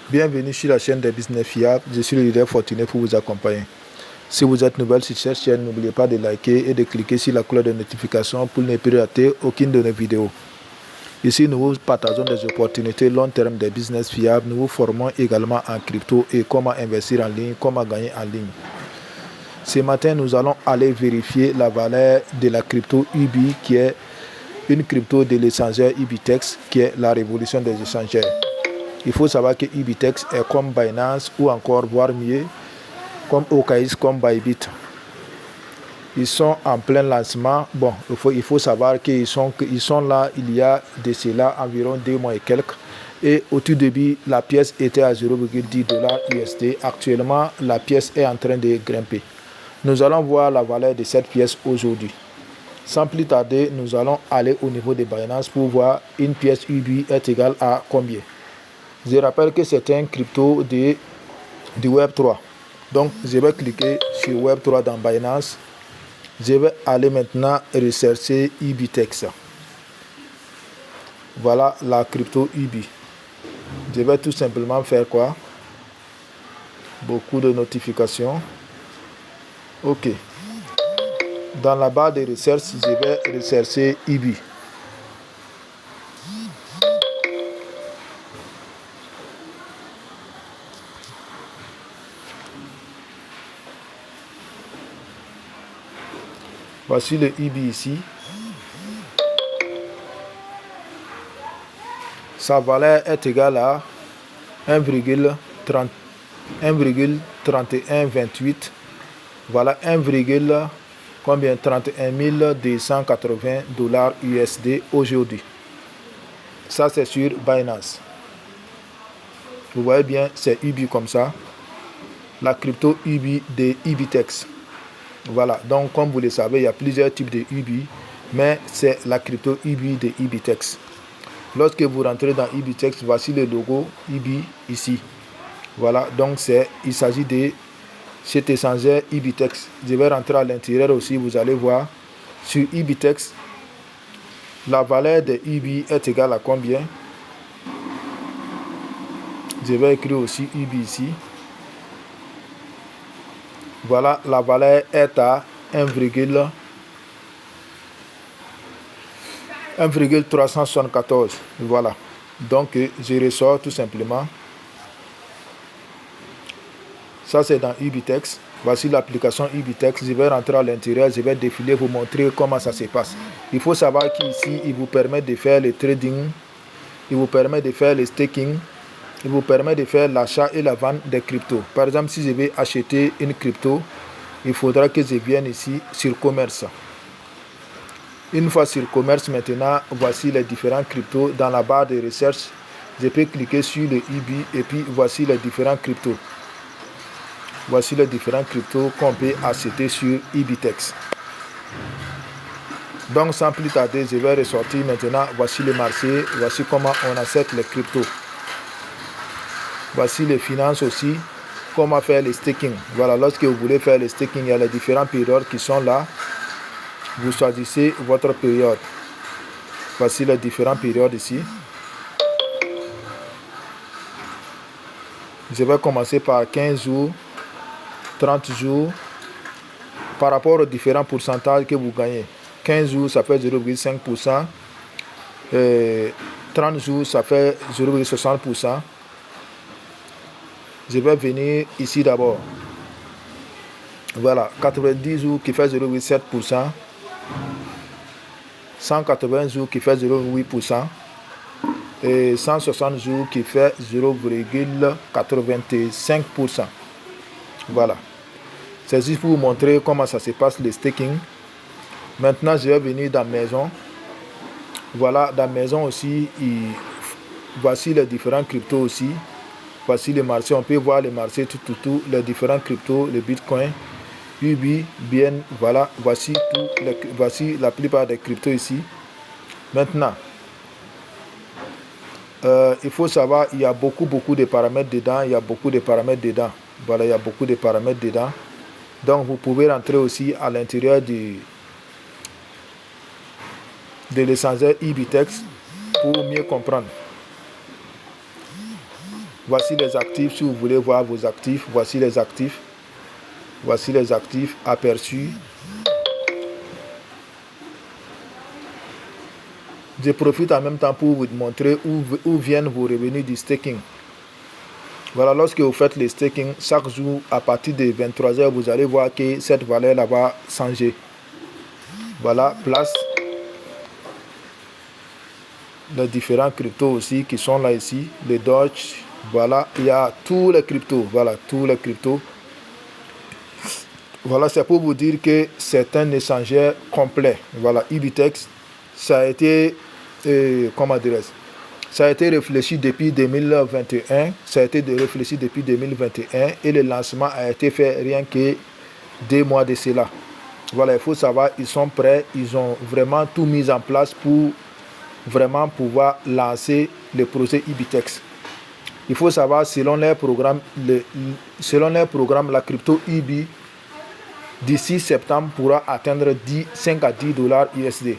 Bienvenue sur la chaîne des business fiables. Je suis le leader fortuné pour vous accompagner. Si vous êtes nouvelle sur cette chaîne, n'oubliez pas de liker et de cliquer sur la cloche de notification pour ne plus rater aucune de nos vidéos. Ici, nous vous partageons des opportunités long terme des business fiables. Nous vous formons également en crypto et comment investir en ligne, comment gagner en ligne. Ce matin, nous allons aller vérifier la valeur de la crypto UBI, qui est une crypto de l'échangeur Ibitex, qui est la révolution des échangeurs. Il faut savoir que Ibitex est comme Binance ou encore, voire mieux, comme OKX, comme Bybit. Ils sont en plein lancement. Bon, il faut savoir qu'ils sont là il y a de cela environ 2 mois et quelques. Et au tout début, la pièce était à 0,10 $ USD. Actuellement, la pièce est en train de grimper. Nous allons voir la valeur de cette pièce aujourd'hui. Sans plus tarder, nous allons aller au niveau de Binance pour voir une pièce UBI est égale à combien. Je rappelle que c'est un crypto du Web3. Donc, je vais cliquer sur Web3 dans Binance. Je vais aller maintenant rechercher Ibitex. Voilà la crypto UBI. Je vais tout simplement faire quoi? Beaucoup de notifications. OK. Dans la barre de recherche, je vais rechercher UBI. Voici le UBI ici. Sa valeur est égale à 1,3128. Voilà 31 280 $ USD aujourd'hui. Ça, c'est sur Binance. Vous voyez bien, c'est UBI comme ça. La crypto UBI de Ibitex. Voilà, donc comme vous le savez, il y a plusieurs types de UBI, mais c'est la crypto UBI de Ibitex. Lorsque vous rentrez dans Ibitex, voici le logo UBI ici. Voilà, donc il s'agit de cet échangeur Ibitex. Je vais rentrer à l'intérieur aussi, vous allez voir. Sur Ibitex, la valeur de UBI est égale à combien? Je vais écrire aussi UBI ici. Voilà, la valeur est à 1,374. Voilà. Donc, je ressors tout simplement. Ça, c'est dans Ibitex. Voici l'application Ibitex. Je vais rentrer à l'intérieur. Je vais défiler, vous montrer comment ça se passe. Il faut savoir qu'ici, il vous permet de faire le trading. Il vous permet de faire le staking. Il vous permet de faire l'achat et la vente des cryptos. Par exemple, si je vais acheter une crypto, il faudra que je vienne ici sur commerce. Une fois sur commerce, maintenant, voici les différents cryptos. Dans la barre de recherche, je peux cliquer sur le UBI et puis voici les différents cryptos. Voici les différents cryptos qu'on peut acheter sur Ibitex. Donc, sans plus tarder, je vais ressortir maintenant. Voici le marché. Voici comment on achète les cryptos. Voici les finances aussi. Comment faire le staking. Voilà, lorsque vous voulez faire le staking, il y a les différentes périodes qui sont là. Vous choisissez votre période. Voici les différentes périodes ici. Je vais commencer par 15 jours, 30 jours, par rapport aux différents pourcentages que vous gagnez. 15 jours, ça fait 0,5%. 30 jours, ça fait 0,60%. Je vais venir ici d'abord. Voilà, 90 jours qui fait 0,7%. 180 jours qui fait 0,8%. Et 160 jours qui fait 0,85%. Voilà. C'est juste pour vous montrer comment ça se passe le staking. Maintenant, je vais venir dans maison. Voilà, dans maison aussi, voici les différents cryptos aussi. Voici les marchés. On peut voir les marchés, tout, les différents cryptos, le Bitcoin, UBI, bien, voilà. Voici la plupart des cryptos ici. Maintenant, il faut savoir, il y a beaucoup de paramètres dedans. Voilà, il y a beaucoup de paramètres dedans. Donc, vous pouvez rentrer aussi à l'intérieur de l'échangeur Ibitex pour mieux comprendre. Voici les actifs, si vous voulez voir vos actifs, voici les actifs. Voici les actifs aperçus. Je profite en même temps pour vous montrer où viennent vos revenus du staking. Voilà, lorsque vous faites le staking, chaque jour à partir de 23h, vous allez voir que cette valeur là va changer. Voilà, place les différents cryptos aussi qui sont là ici, les Doge. Voilà, il y a tous les cryptos. Voilà, tous les cryptos. Voilà, c'est pour vous dire que c'est un échangeur complet. Voilà, Ibitex, ça a été, comment dirais-je, ça a été réfléchi depuis 2021. Ça a été réfléchi depuis 2021 et le lancement a été fait rien que 2 mois de cela. Voilà, il faut savoir, ils sont prêts, ils ont vraiment tout mis en place pour vraiment pouvoir lancer le projet Ibitex. Il faut savoir, selon leur programme, la crypto IBI, d'ici septembre, pourra atteindre 5 à 10 dollars USD.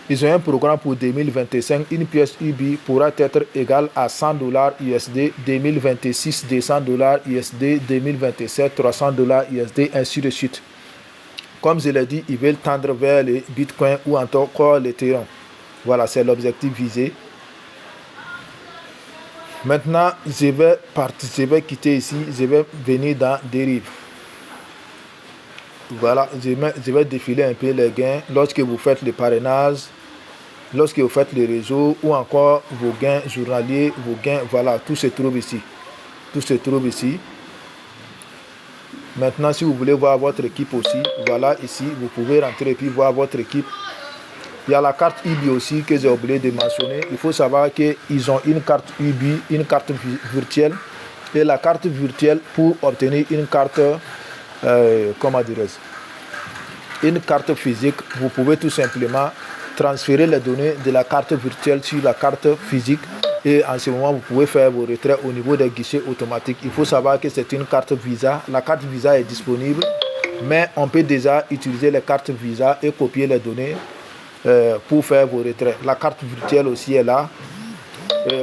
Ils ont un programme pour 2025. Une pièce UBI pourra être égale à 100 dollars USD, 2026, 200 dollars USD, 2027, 300 dollars USD, ainsi de suite. Comme je l'ai dit, ils veulent tendre vers le Bitcoin ou encore l'Ethereum. Voilà, c'est l'objectif visé. Maintenant, je vais quitter ici, je vais venir dans Derive. Voilà, je vais défiler un peu les gains lorsque vous faites le parrainage, lorsque vous faites le réseau ou encore vos gains journaliers, vos gains, voilà, tout se trouve ici. Tout se trouve ici. Maintenant, si vous voulez voir votre équipe aussi, voilà ici, vous pouvez rentrer et puis voir votre équipe. Il y a la carte IBI aussi que j'ai oublié de mentionner. Il faut savoir qu'ils ont une carte IBI, une carte virtuelle. Et la carte virtuelle, pour obtenir une carte, comment dirais-je, une carte physique, vous pouvez tout simplement transférer les données de la carte virtuelle sur la carte physique. Et en ce moment, vous pouvez faire vos retraits au niveau des guichets automatiques. Il faut savoir que c'est une carte Visa. La carte Visa est disponible, mais on peut déjà utiliser les cartes Visa et copier les données pour faire vos retraits. La carte virtuelle aussi est là.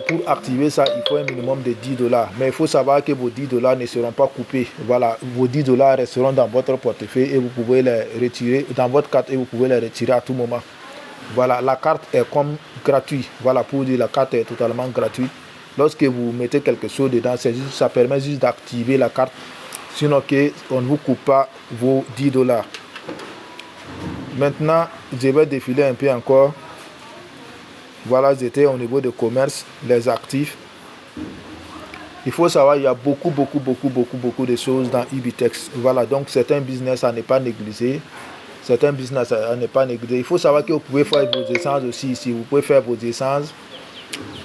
Pour activer ça, il faut un minimum de 10 dollars. Mais il faut savoir que vos 10 dollars ne seront pas coupés. Voilà, vos 10 dollars resteront dans votre portefeuille et vous pouvez les retirer dans votre carte et vous pouvez les retirer à tout moment. Voilà, la carte est comme gratuite. Voilà, pour dire la carte est totalement gratuite. Lorsque vous mettez quelque chose dedans, ça permet juste d'activer la carte. Sinon, on ne vous coupe pas vos 10 dollars. Maintenant, je vais défiler un peu encore. Voilà, j'étais au niveau de commerce, les actifs. Il faut savoir, il y a beaucoup de choses dans Ibitex. Voilà, donc c'est un business à ne pas négliger. C'est un business à ne pas négliger. Il faut savoir que vous pouvez faire vos essences aussi ici. Vous pouvez faire vos essences.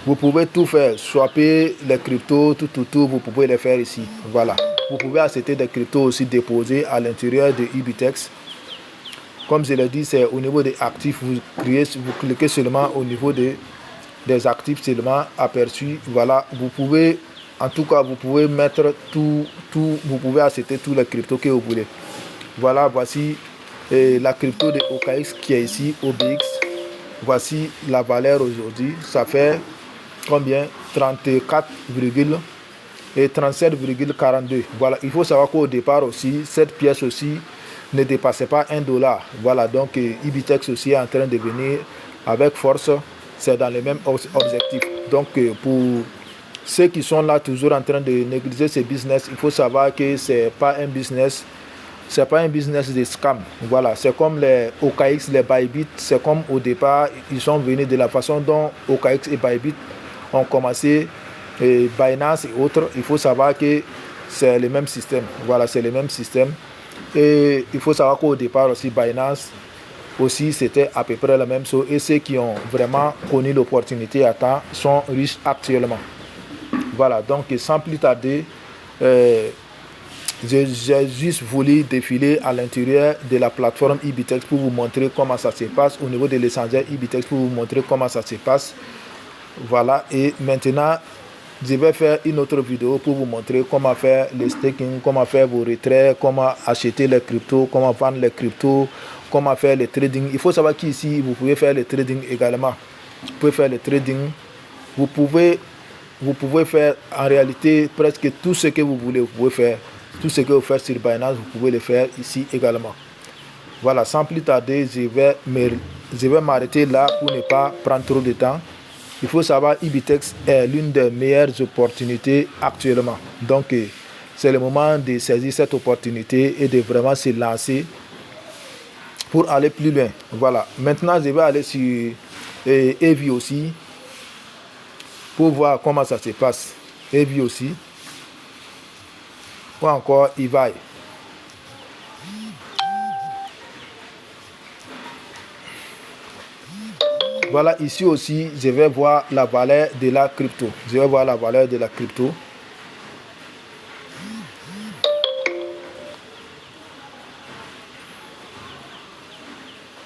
Vous pouvez tout faire. Swapper les cryptos, tout, vous pouvez les faire ici. Voilà. Vous pouvez acheter des cryptos aussi déposés à l'intérieur de Ibitex. Comme je l'ai dit, c'est au niveau des actifs. Vous cliquez seulement au niveau des actifs seulement aperçus. Voilà. Vous pouvez, en tout cas, vous pouvez mettre tout. Vous pouvez acheter tous les cryptos que vous voulez. Voilà, voici la crypto de OKX qui est ici, OBX. Voici la valeur aujourd'hui. Ça fait combien? 34, et 37,42. Voilà, il faut savoir qu'au départ aussi, cette pièce aussi ne dépassait pas 1 dollar. Voilà, donc Ibitex aussi est en train de venir avec force. C'est dans les mêmes objectifs. Donc pour ceux qui sont là toujours en train de négliger ce business, il faut savoir que c'est pas un business. C'est pas un business de scam. Voilà, c'est comme les OKX, les Bybit. C'est comme au départ, ils sont venus de la façon dont OKX et Bybit ont commencé, et Binance et autres. Il faut savoir que c'est le même système. Voilà, c'est le même système. Et il faut savoir qu'au départ aussi, Binance aussi, c'était à peu près la même chose. Et ceux qui ont vraiment connu l'opportunité à temps sont riches actuellement. Voilà, donc sans plus tarder, j'ai juste voulu défiler à l'intérieur de la plateforme Ibitex pour vous montrer comment ça se passe. Au niveau de l'échangeur Ibitex, pour vous montrer comment ça se passe. Voilà, et maintenant, je vais faire une autre vidéo pour vous montrer comment faire le staking, comment faire vos retraits, comment acheter les cryptos, comment vendre les cryptos, comment faire le trading. Il faut savoir qu'ici, vous pouvez faire le trading également. Vous pouvez faire le trading. Vous pouvez vous pouvez faire en réalité presque tout ce que vous voulez. Vous pouvez faire tout ce que vous faites sur Binance, vous pouvez le faire ici également. Voilà, sans plus tarder, je vais m'arrêter là pour ne pas prendre trop de temps. Il faut savoir Ibitex est l'une des meilleures opportunités actuellement. Donc, c'est le moment de saisir cette opportunité et de vraiment se lancer pour aller plus loin. Voilà, maintenant, je vais aller sur Evi aussi pour voir comment ça se passe. Evi aussi. Ou encore Ibai. Voilà, ici aussi, je vais voir la valeur de la crypto. Je vais voir la valeur de la crypto.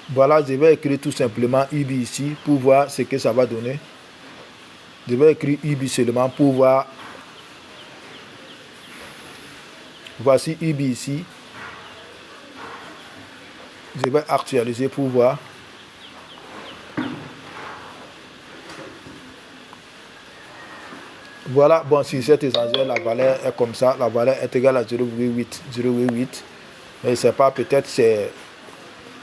Voilà, je vais écrire tout simplement IBI ici pour voir ce que ça va donner. Je vais écrire IBI seulement pour voir. Voici IBI ici. Je vais actualiser pour voir. Voilà, bon, sur cet échangeur, la valeur est comme ça. La valeur est égale à 0,8. Mais c'est pas, peut-être, c'est...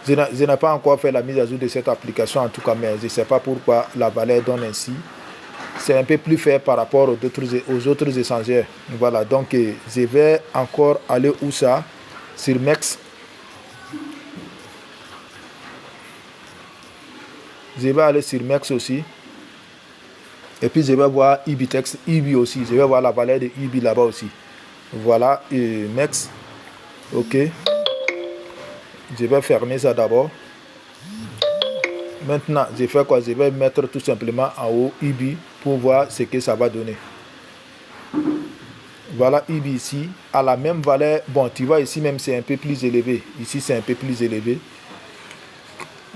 Je n'ai pas encore fait la mise à jour de cette application, en tout cas, mais je ne sais pas pourquoi la valeur donne ainsi. C'est un peu plus faible par rapport aux autres échangeurs. Voilà, donc je vais encore aller où ça? Sur MEX. Je vais aller sur MEX aussi. Et puis je vais voir Ibitex, IBI aussi. Je vais voir la valeur de IBI là-bas aussi. Voilà, MEX. OK. Je vais fermer ça d'abord. Maintenant, je fais quoi? Je vais mettre tout simplement en haut IBI pour voir ce que ça va donner. Voilà IBI ici, à la même valeur. Bon, tu vois ici même c'est un peu plus élevé. Ici c'est un peu plus élevé.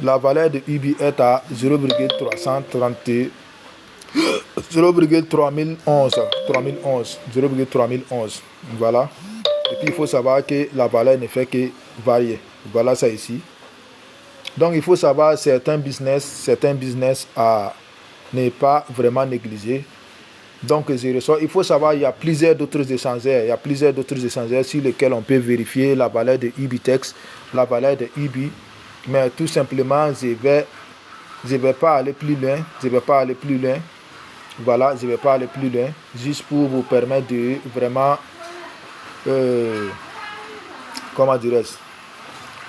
La valeur de IBI est à 0,3011. Voilà. Et puis il faut savoir que la valeur ne fait que varier. Voilà ça ici. Donc il faut savoir certains business à ne pas vraiment négliger. Donc il faut savoir il y a plusieurs d'autres échangeurs. Il y a plusieurs d'autres échangeurs sur lesquels on peut vérifier la valeur de Ibitex, la valeur de IBI. Mais tout simplement, je vais pas aller plus loin. Voilà, je vais pas aller plus loin. Juste pour vous permettre de vraiment, comment dirais-je,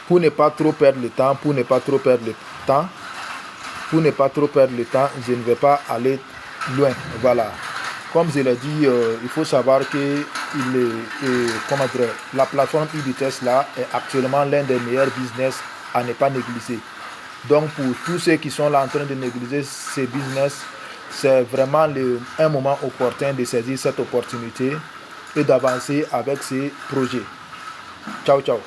pour ne pas trop perdre le temps, je ne vais pas aller loin. Voilà. Comme je l'ai dit, il faut savoir que la plateforme Ibitex là est actuellement l'un des meilleurs business à ne pas négliger. Donc pour tous ceux qui sont là en train de négliger ces business, c'est vraiment un moment opportun de saisir cette opportunité et d'avancer avec ces projets. Ciao, ciao.